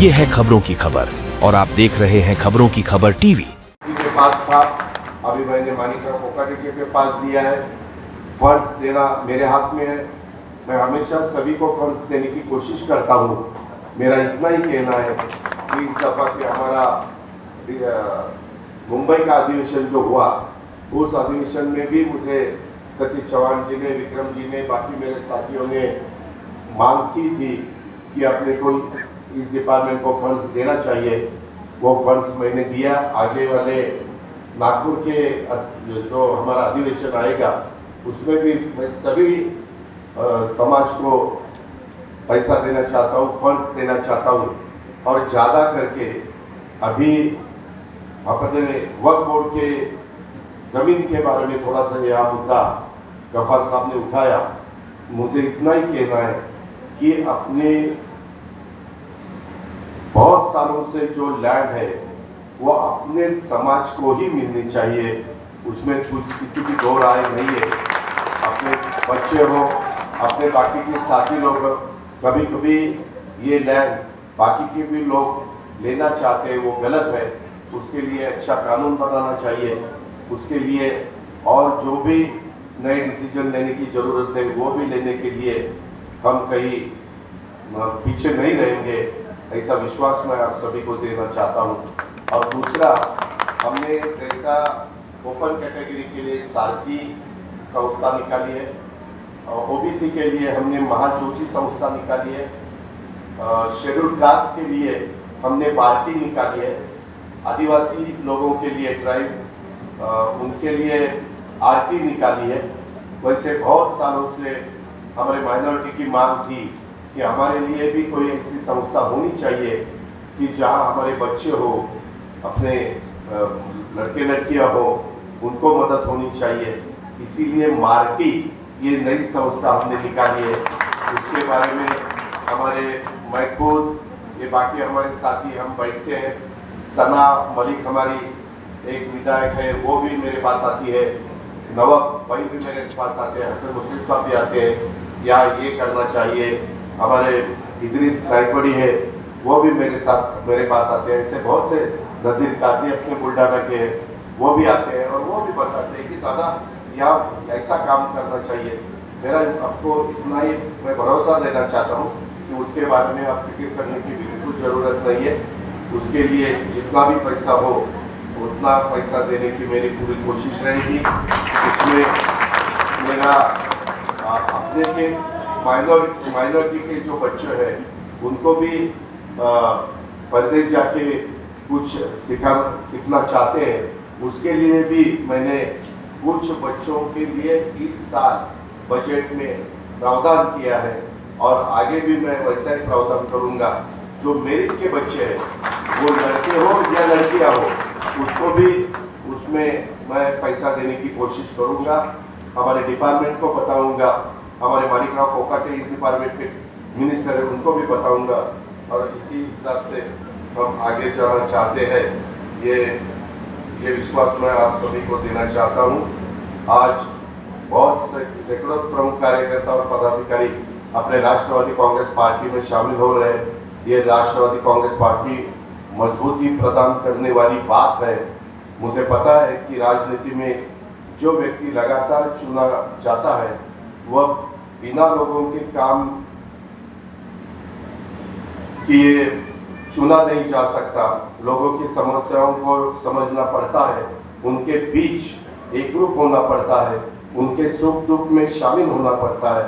ये है खबरों की खबर और आप देख रहे हैं खबरों की खबर टीवी। के पास था, अभी मैंने मानिकराव कोकाटे जी के पास दिया है। फंड्स देना मेरे हाथ में है। मैं हमेशा सभी को फंड्स देने की कोशिश करता हूँ। मेरा इतना ही कहना है कि इस दफा के हमारा मुंबई का अधिवेशन जो हुआ, उस अधिवेशन में भी मुझे सतीश चौहान जी ने, विक्रम जी ने, बाकी मेरे साथियों ने मांग की थी कि अपने को इस डिपार्टमेंट को फंड्स देना चाहिए। वो फंड्स मैंने दिया। आगे वाले नागपुर के जो हमारा अधिवेशन आएगा उसमें भी मैं सभी समाज को पैसा देना चाहता हूँ, फंड्स देना चाहता हूँ। और ज़्यादा करके अभी अपने वक्फ बोर्ड के ज़मीन के बारे में थोड़ा सा यह मुद्दा गफ्फार साहब ने उठाया। मुझे इतना ही कहना है कि अपने बहुत सालों से जो लैंड है वो अपने समाज को ही मिलनी चाहिए। उसमें कुछ किसी की दो राय नहीं है। अपने बच्चे हो, अपने बाकी के साथी लोग, कभी कभी ये लैंड बाकी के भी लोग लेना चाहते हैं, वो गलत है। उसके लिए अच्छा कानून बनाना चाहिए। उसके लिए और जो भी नए डिसीजन लेने की ज़रूरत है वो भी लेने के लिए हम कहीं पीछे नहीं रहेंगे, ऐसा विश्वास मैं आप सभी को देना चाहता हूँ। और दूसरा, हमने जैसा ओपन कैटेगरी के लिए सारथी संस्था निकाली है, ओबीसी के लिए हमने महाज्योति संस्था निकाली है, शेड्यूल्ड कास्ट के लिए हमने पार्टी निकाली है, आदिवासी लोगों के लिए ट्राइब उनके लिए आरटी निकाली है। वैसे बहुत सालों से हमारे माइनॉरिटी की मांग थी कि हमारे लिए भी कोई ऐसी संस्था होनी चाहिए कि जहां हमारे बच्चे हो, अपने लड़के लड़कियां हो, उनको मदद होनी चाहिए। इसीलिए मार्टी ये नई संस्था हमने निकाली है। उसके बारे में हमारे मैं खुद, ये बाकी हमारे साथी हम बैठते हैं। सना मलिक हमारी एक विधायक है, वो भी मेरे पास आती है। नवाब भाई भी मेरे पास आते हैं, हसन मुश्किल साहब भी आते हैं, या ये करना चाहिए। हमारे इदरीस रायपड़ी है, वो भी मेरे पास आते हैं। ऐसे बहुत से नज़ीर काजी अपने बुल्डाना के हैं, वो भी आते हैं और वो भी बताते हैं कि दादा यहाँ ऐसा काम करना चाहिए। मेरा आपको इतना ही मैं भरोसा देना चाहता हूँ कि उसके बारे में आप फिक्र करने की बिल्कुल ज़रूरत नहीं है। उसके लिए जितना भी पैसा हो उतना पैसा देने की मेरी पूरी कोशिश रहेगी। इसमें मेरा अपने के माइनॉरिटी के जो बच्चे हैं उनको भी परदेश जाके कुछ सीखना चाहते हैं, उसके लिए भी मैंने कुछ बच्चों के लिए इस साल बजट में प्रावधान किया है और आगे भी मैं वैसा ही प्रावधान करूंगा। जो मेरिट के बच्चे हैं, वो लड़के हो या लड़कियां हो, उसको भी उसमें मैं पैसा देने की कोशिश करूंगा। हमारे डिपार्टमेंट को बताऊंगा, हमारे मानिकराव कोकाटे इस डिपार्टमेंट के मिनिस्टर है, उनको भी बताऊंगा और इसी हिसाब से हम आगे जाना चाहते हैं। ये विश्वास मैं आप सभी को देना चाहता हूँ। आज बहुत से सैकड़ों प्रमुख कार्यकर्ता और पदाधिकारी अपने राष्ट्रवादी कांग्रेस पार्टी में शामिल हो रहे हैं। ये राष्ट्रवादी कांग्रेस पार्टी मजबूती प्रदान करने वाली बात है। मुझे पता है कि राजनीति में जो व्यक्ति लगातार चुना जाता है वह बिना लोगों के काम किए चुना नहीं जा सकता। लोगों की समस्याओं को समझना पड़ता है, उनके बीच एकरूप होना पड़ता है, उनके सुख दुख में शामिल होना पड़ता है।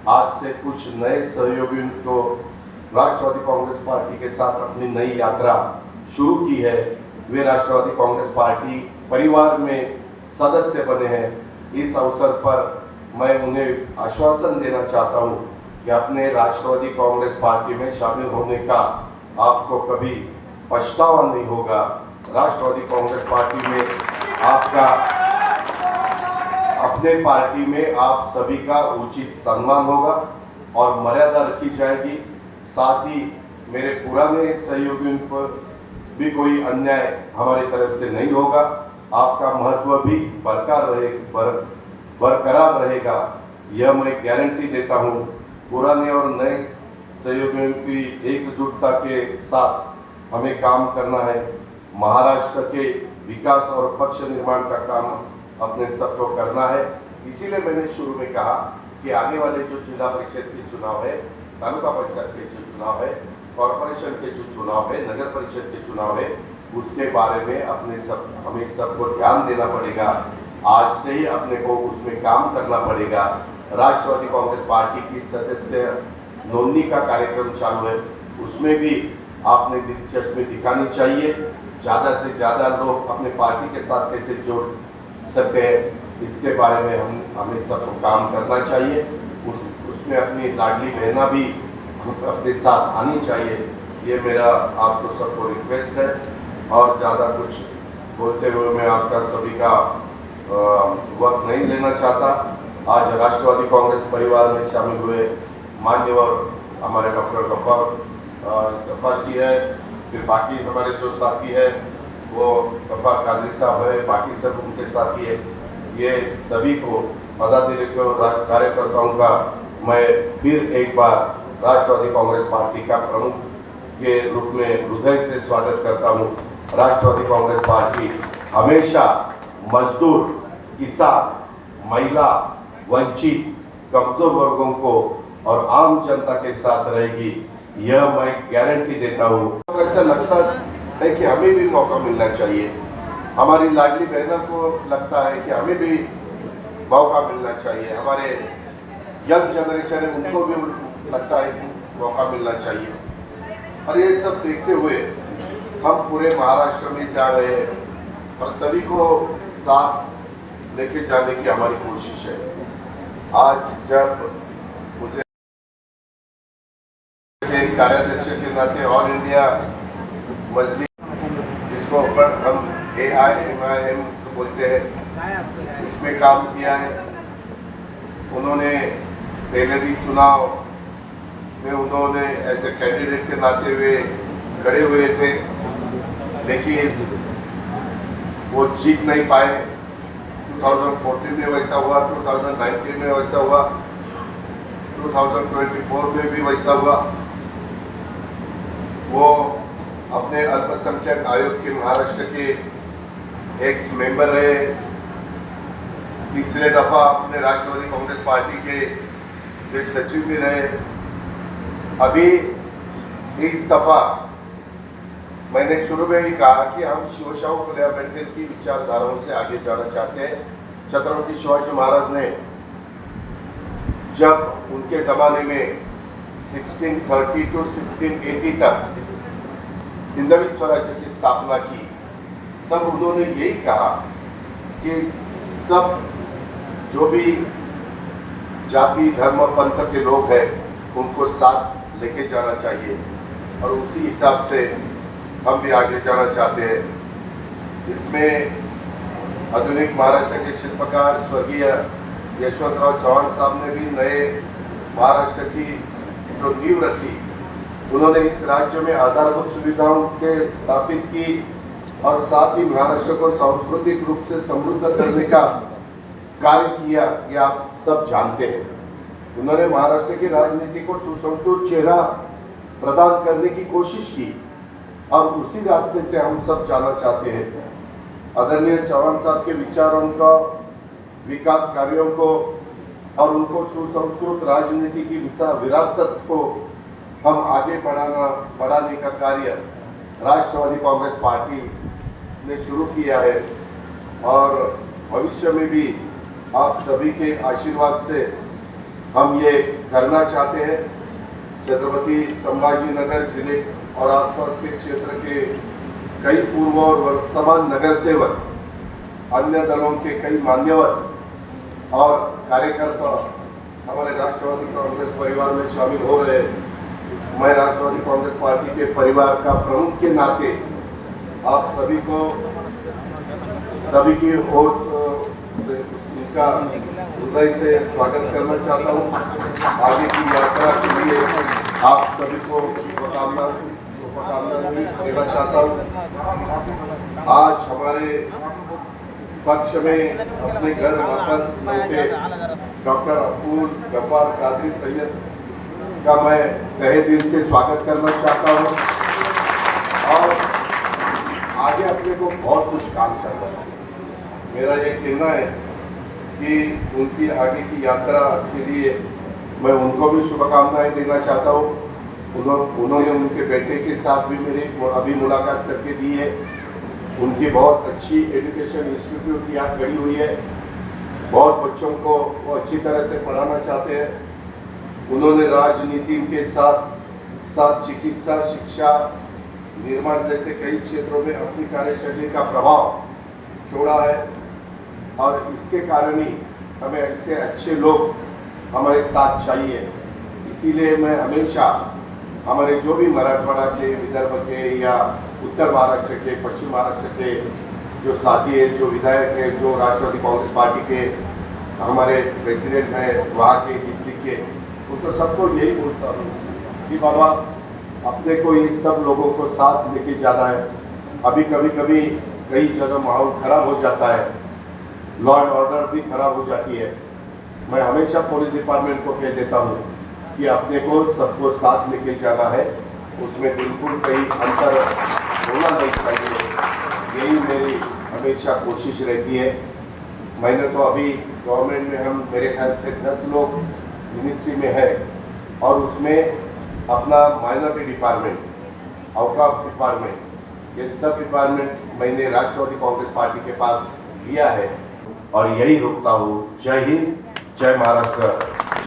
आज से कुछ नए सहयोगियों को राष्ट्रवादी कांग्रेस पार्टी के साथ अपनी नई यात्रा शुरू की है। वे राष्ट्रवादी कांग्रेस पार्टी परिवार में सदस्य बने हैं। इस अवसर पर मैं उन्हें आश्वासन देना चाहता हूं कि अपने राष्ट्रवादी कांग्रेस पार्टी में शामिल होने का आपको कभी पछतावा नहीं होगा। राष्ट्रवादी कांग्रेस पार्टी में आपका, अपने पार्टी में आप सभी का उचित सम्मान होगा और मर्यादा रखी जाएगी। साथ ही मेरे पुराने सहयोगियों पर भी कोई अन्याय हमारी तरफ से नहीं होगा। आपका महत्व भी बरकरार रहेगा, यह मैं गारंटी देता हूँ। पुराने और नए सहयोगियों की एकजुटता के साथ हमें काम करना है। महाराष्ट्र के विकास और पक्ष निर्माण का काम अपने सबको करना है। इसीलिए मैंने शुरू में कहा कि आने वाले जो जिला परिषद के चुनाव है, तालुका पंचायत के जो चुनाव है, कॉरपोरेशन के जो चुनाव है, नगर परिषद के चुनाव है, उसके बारे में हमें सबको ध्यान देना पड़ेगा। आज से ही अपने को उसमें काम करना पड़ेगा। राष्ट्रवादी कांग्रेस पार्टी की सदस्य नोंदणी का कार्यक्रम चालू है, उसमें भी आपने दिलचस्पी दिखानी चाहिए। ज़्यादा से ज़्यादा लोग अपने पार्टी के साथ कैसे जोड़ सकते हैं, इसके बारे में हमें सबको काम करना चाहिए। उसमें अपनी लाडली बहना भी अपने साथ आनी चाहिए। ये मेरा आपको सबको रिक्वेस्ट है और ज़्यादा कुछ बोलते हुए मैं आपका सभी का वक्त नहीं लेना चाहता। आज राष्ट्रवादी कांग्रेस परिवार में शामिल हुए मान्यवर हमारे डॉक्टर गफ्फार जी है, फिर बाकी हमारे जो साथी है वो गफ्फार कादरी साहब है, बाकी सब उनके साथी है। ये सभी को पदाधिकारियों कार्यकर्ताओं का मैं फिर एक बार राष्ट्रवादी कांग्रेस पार्टी का प्रमुख के रूप में हृदय से स्वागत करता हूँ। राष्ट्रवादी कांग्रेस पार्टी हमेशा मजदूर, किसान, महिला, वंचित, कमजोर वर्गों को और आम जनता के साथ रहेगी, यह मैं गारंटी देता हूँ। तो ऐसा लगता है कि हमें भी मौका मिलना चाहिए। हमारी लाडली बहनों को लगता है कि हमें भी मौका मिलना चाहिए। हमारे यंग जनरेशन है, उनको भी लगता है कि मौका मिलना चाहिए। और ये सब देखते हुए हम पूरे महाराष्ट्र में जा रहे हैं और सभी को साथ लेके जाने की हमारी कोशिश है। आज जब मुझे कार्याध्यक्ष के नाते ऑल इंडिया मजलिस, जिसको ऊपर हम AIMIM बोलते हैं, उसमें काम किया है। उन्होंने पहले भी चुनाव में उन्होंने एज ए कैंडिडेट के नाते हुए खड़े हुए थे, लेकिन वो जीत नहीं पाए। 2014 में वैसा हुआ, 2019 में वैसा हुआ, 2024 में भी वैसा हुआ। वो अपने अल्पसंख्यक आयोग के महाराष्ट्र के एक्स मेंबर रहे। पिछले दफा अपने राष्ट्रवादी कांग्रेस पार्टी के सचिव भी रहे। अभी इस दफा मैंने शुरू में ही कहा कि हम शिवशाहू फुले अम्बेडकर की विचारधाराओं से आगे जाना चाहते हैं। छत्रपति शिवाजी महाराज ने जब उनके ज़माने में 1630 to 1680 तक हिंदवी स्वराज्य की स्थापना की, तब उन्होंने यही कहा कि सब जो भी जाति धर्म पंथ के लोग हैं उनको साथ लेके जाना चाहिए, और उसी हिसाब से हम भी आगे जाना चाहते हैं। इसमें आधुनिक महाराष्ट्र के शिल्पकार स्वर्गीय यशवंतराव चौहान साहब ने भी नए महाराष्ट्र की जो नींव रखी, उन्होंने इस राज्य में आधारभूत सुविधाओं के स्थापित की और साथ ही महाराष्ट्र को सांस्कृतिक रूप से समृद्ध करने का कार्य किया, ये आप सब जानते हैं। उन्होंने महाराष्ट्र की राजनीति को सुसंस्कृत चेहरा प्रदान करने की कोशिश की और उसी रास्ते से हम सब जाना चाहते हैं। आदरणीय चौहान साहब के विचारों का, विकास कार्यों को और उनको सुसंस्कृत राजनीति की विरासत को हम आगे बढ़ाने का कार्य राष्ट्रवादी कांग्रेस पार्टी ने शुरू किया है और भविष्य में भी आप सभी के आशीर्वाद से हम ये करना चाहते हैं। छत्रपति संभाजी नगर जिले और आसपास के क्षेत्र के कई पूर्व और वर्तमान नगर सेवक, अन्य दलों के कई मान्यवर और कार्यकर्ता हमारे राष्ट्रवादी कांग्रेस परिवार में शामिल हो रहे हैं। मैं राष्ट्रवादी कांग्रेस पार्टी के परिवार का प्रमुख के नाते आप सभी की ओर उनका हृदय से स्वागत करना चाहता हूँ। आगे की यात्रा के लिए आप सभी को शुभकामना देना चाहता हूँ। आज हमारे पक्ष में अपने घर वापस लौटे डॉक्टर अब्दुल गफ्फार कादरी सैयद का मैं तहे दिल से स्वागत करना चाहता हूँ और आगे अपने को बहुत कुछ काम करना है। मेरा ये कहना है कि उनकी आगे की यात्रा के लिए मैं उनको भी शुभकामनाएं देना चाहता हूँ। उन्होंने उनके बेटे के साथ भी मेरी अभी मुलाकात करके दी है। उनकी बहुत अच्छी एजुकेशन इंस्टीट्यूट यहाँ खड़ी हुई है। बहुत बच्चों को वो अच्छी तरह से पढ़ाना चाहते हैं। उन्होंने राजनीति के साथ साथ चिकित्सा, शिक्षा, निर्माण जैसे कई क्षेत्रों में अपनी कार्यशैली का प्रभाव छोड़ा है और इसके कारण ही हमें ऐसे अच्छे लोग हमारे साथ चाहिए। इसीलिए मैं हमेशा हमारे जो भी मराठवाड़ा के, विदर्भ के या उत्तर महाराष्ट्र के, पश्चिम महाराष्ट्र के जो साथी है, जो विधायक है, जो राष्ट्रवादी कांग्रेस पार्टी के हमारे प्रेसिडेंट हैं वहाँ के डिस्ट्रिक्ट के, उनको सबको यही बोलता हूँ कि बाबा अपने को ये सब लोगों को साथ लेके जाना है। अभी कभी कई जगह माहौल खराब हो जाता है, लॉ एंड ऑर्डर भी खराब हो जाती है। मैं हमेशा पुलिस डिपार्टमेंट को कह देता हूँ कि अपने को सबको साथ लेके जाना है, उसमें बिल्कुल कहीं अंतर होना नहीं चाहिए। यही मेरी हमेशा कोशिश रहती है। मैंने तो अभी गवर्नमेंट में हम मेरे ख्याल से 10 लोग मिनिस्ट्री में है और उसमें अपना माइनॉरिटी डिपार्टमेंट, आउटकास्ट डिपार्टमेंट, ये सब डिपार्टमेंट मैंने राष्ट्रवादी कांग्रेस पार्टी के पास लिया है और यही रुकता हूँ। जय हिंद, जय महाराष्ट्र।